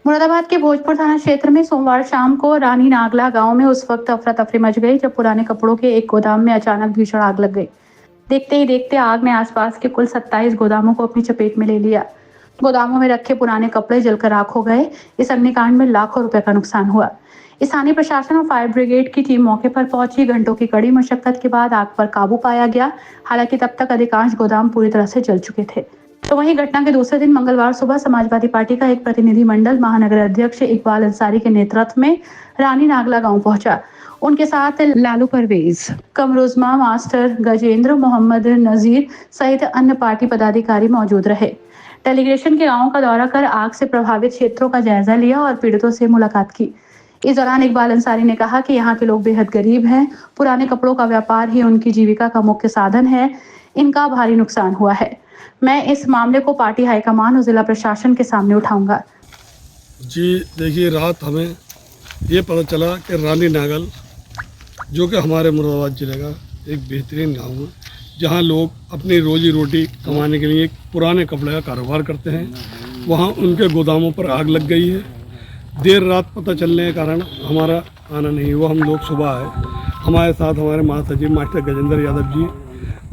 मुरादाबाद के भोजपुर थाना क्षेत्र में सोमवार शाम को रानी नागला गांव में उस वक्त अफरा तफरी मच गई जब पुराने कपड़ों के एक गोदाम में अचानक भीषण आग लग गई। देखते ही देखते आग ने आसपास के कुल 27 गोदामों को अपनी चपेट में ले लिया। गोदामों में रखे पुराने कपड़े जलकर राख हो गए। इस अग्निकांड में लाखों रुपए का नुकसान हुआ। स्थानीय प्रशासन और फायर ब्रिगेड की टीम मौके पर पहुंची। घंटों की कड़ी मशक्कत के बाद आग पर काबू पाया गया। हालांकि तब तक अधिकांश गोदाम पूरी तरह से जल चुके थे। तो वहीं घटना के दूसरे दिन मंगलवार सुबह समाजवादी पार्टी का एक प्रतिनिधिमंडल महानगर अध्यक्ष इकबाल अंसारी के नेतृत्व में रानी नागला गांव पहुंचा। उनके साथ लालू परवेज, कमरुजमा मास्टर, गजेंद्र मोहम्मद नजीर सहित अन्य पार्टी पदाधिकारी मौजूद रहे। डेलीगेशन के गांवों का दौरा कर आग से प्रभावित क्षेत्रों का जायजा लिया और पीड़ितों से मुलाकात की। इस दौरान इकबाल अंसारी ने कहा कि यहाँ के लोग बेहद गरीब हैं। पुराने कपड़ों का व्यापार ही उनकी जीविका का मुख्य साधन है। इनका भारी नुकसान हुआ है। मैं इस मामले को पार्टी हाईकमान और जिला प्रशासन के सामने उठाऊंगा। जी देखिए, रात हमें ये पता चला कि रानी नागल जो कि हमारे मुरादाबाद जिले का एक बेहतरीन गांव है, जहां लोग अपनी रोजी रोटी कमाने के लिए पुराने कपड़े का कारोबार करते हैं, वहां उनके गोदामों पर आग लग गई है। देर रात पता चलने के कारण हमारा आना नहीं हुआ। हम लोग सुबह आए। हमारे साथ हमारे महासचिव मास्टर गजेंद्र यादव जी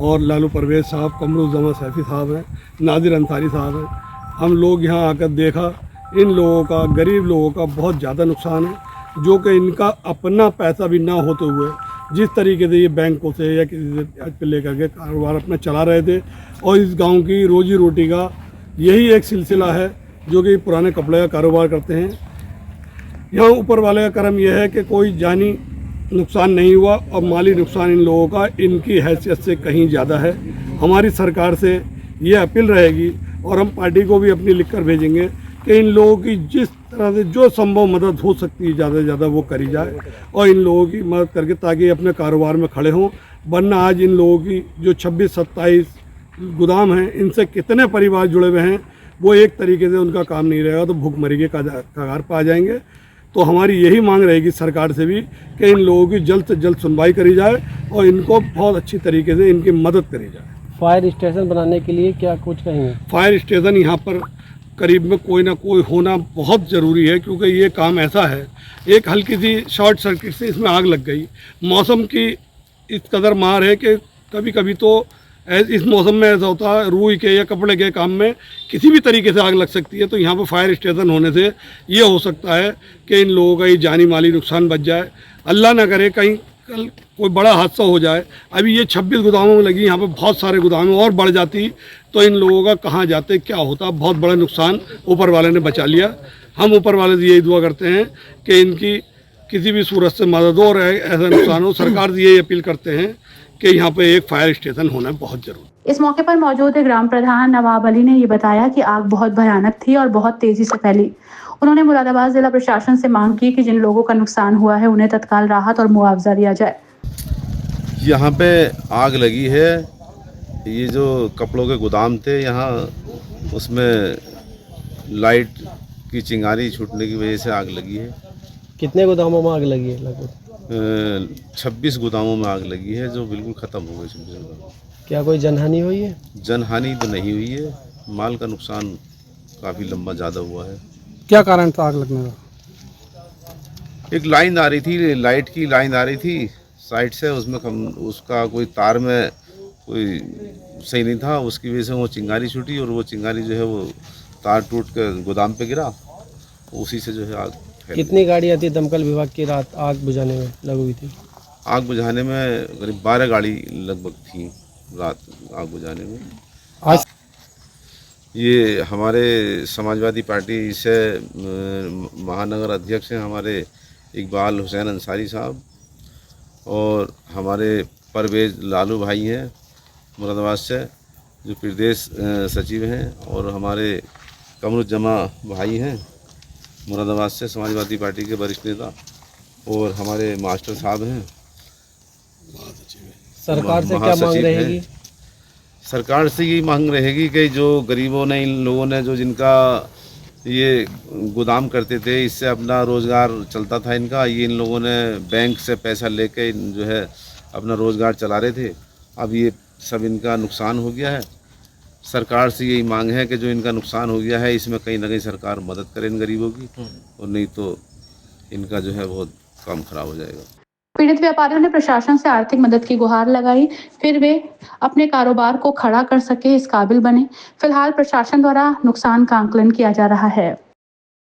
और लालू परवेज साहब, कमरुजमा सैफी साहब हैं, नादिर अंसारी साहब हैं। हम लोग यहाँ आकर देखा, इन लोगों का, गरीब लोगों का बहुत ज़्यादा नुकसान है, जो कि इनका अपना पैसा भी ना होते हुए जिस तरीके से ये बैंकों से या किसी से लेकर के कारोबार अपना चला रहे थे, और इस गांव की रोजी रोटी का यही एक सिलसिला है जो कि पुराने कपड़े का कारोबार करते हैं। यहाँ ऊपर वाले का करम यह है कि कोई जानी नुकसान नहीं हुआ और माली नुकसान इन लोगों का इनकी हैसियत से कहीं ज़्यादा है। हमारी सरकार से ये अपील रहेगी और हम पार्टी को भी अपनी लिख कर भेजेंगे कि इन लोगों की जिस तरह से जो संभव मदद हो सकती है ज़्यादा से ज़्यादा वो करी जाए और इन लोगों की मदद करके ताकि अपने कारोबार में खड़े हों। वरना आज इन लोगों की जो 26-27 गोदाम हैं, इनसे कितने परिवार जुड़े हुए हैं, वो एक तरीके से उनका काम नहीं रहेगा तो भूखमरी के कगार पर आ जाएंगे। तो हमारी यही मांग रहेगी सरकार से भी कि इन लोगों की जल्द से जल्द सुनवाई करी जाए और इनको बहुत अच्छी तरीके से इनकी मदद करी जाए। फायर स्टेशन बनाने के लिए क्या कुछ कहेंगे? फायर स्टेशन यहाँ पर करीब में कोई ना कोई होना बहुत ज़रूरी है, क्योंकि ये काम ऐसा है, एक हल्की सी शॉर्ट सर्किट से इसमें आग लग गई। मौसम की इस कदर मार है कि कभी कभी तो इस मौसम में ऐसा होता है, रुई के या कपड़े के काम में किसी भी तरीके से आग लग सकती है। तो यहाँ पर फायर स्टेशन होने से ये हो सकता है कि इन लोगों का ये जानी माली नुकसान बच जाए। अल्लाह ना करे कहीं कल कोई बड़ा हादसा हो जाए। अभी ये 26 गोदामों में लगी, यहाँ पर बहुत सारे गोदामें और बढ़ जाती तो इन लोगों का कहाँ जाते, क्या होता। बहुत बड़ा नुकसान ऊपर वाले ने बचा लिया। हम ऊपर वाले से यही दुआ करते हैं कि इनकी किसी भी सूरत से मदद हो और ऐसा नुकसान हो। सरकार से यही अपील करते हैं कि यहाँ पे एक फायर स्टेशन होना बहुत जरूरी। इस मौके पर मौजूद ग्राम प्रधान नवाब अली ने ये बताया कि आग बहुत भयानक थी और बहुत तेजी से फैली। उन्होंने मुरादाबाद जिला प्रशासन से मांग की कि जिन लोगों का नुकसान हुआ है उन्हें तत्काल राहत और मुआवजा दिया जाए। यहाँ पे आग लगी है, ये जो कपड़ों के गोदाम थे यहाँ, उसमें लाइट की चिंगारी छूटने की वजह से आग लगी है। कितने गोदामों में आग लगी है? लगभग 26 गोदामों में आग लगी है, जो बिल्कुल ख़त्म हो गए 26 गोदाम। क्या कोई जनहानि हुई है? जनहानि तो नहीं हुई है, माल का नुकसान काफ़ी लंबा ज़्यादा हुआ है। क्या कारण था आग लगने का? एक लाइन आ रही थी, लाइट की लाइन आ रही थी साइड से, उसमें उसका कोई तार में कोई सही नहीं था, उसकी वजह से वो चिंगारी छूटी और वो चिंगारी जो है वो तार टूट कर गोदाम पे गिरा, उसी से जो है आग फैल। कितनी गाड़ी आती है दमकल विभाग की रात आग बुझाने में लगी हुई थी? आग बुझाने में करीब 12 गाड़ी लगभग थी रात आग बुझाने में। आज ये हमारे समाजवादी पार्टी से महानगर अध्यक्ष हैं हमारे इकबाल हुसैन अंसारी साहब, और हमारे परवेज लालू भाई हैं मुरादाबाद से जो प्रदेश सचिव हैं, और हमारे कमरुजमा भाई हैं मुरादाबाद से समाजवादी पार्टी के वरिष्ठ नेता, और हमारे मास्टर साहब हैं। सरकार से क्या मांग रहेगी? सरकार से यही मांग रहेगी कि जो गरीबों ने, इन लोगों ने जो जिनका ये गोदाम करते थे, इससे अपना रोज़गार चलता था इनका, ये इन लोगों ने बैंक से पैसा लेके जो है अपना रोज़गार चला रहे थे। अब ये सब इनका नुकसान हो गया है, सरकार से यही मांग है कि जो इनका नुकसान हो गया है इसमें कहीं ना कहीं सरकार मदद करे इन गरीबों की, और नहीं तो इनका जो है बहुत काम खराब हो जाएगा। पीड़ित व्यापारियों ने प्रशासन से आर्थिक मदद की गुहार लगाई, फिर वे अपने कारोबार को खड़ा कर सके, इस काबिल बने। फिलहाल प्रशासन द्वारा नुकसान का आकलन किया जा रहा है।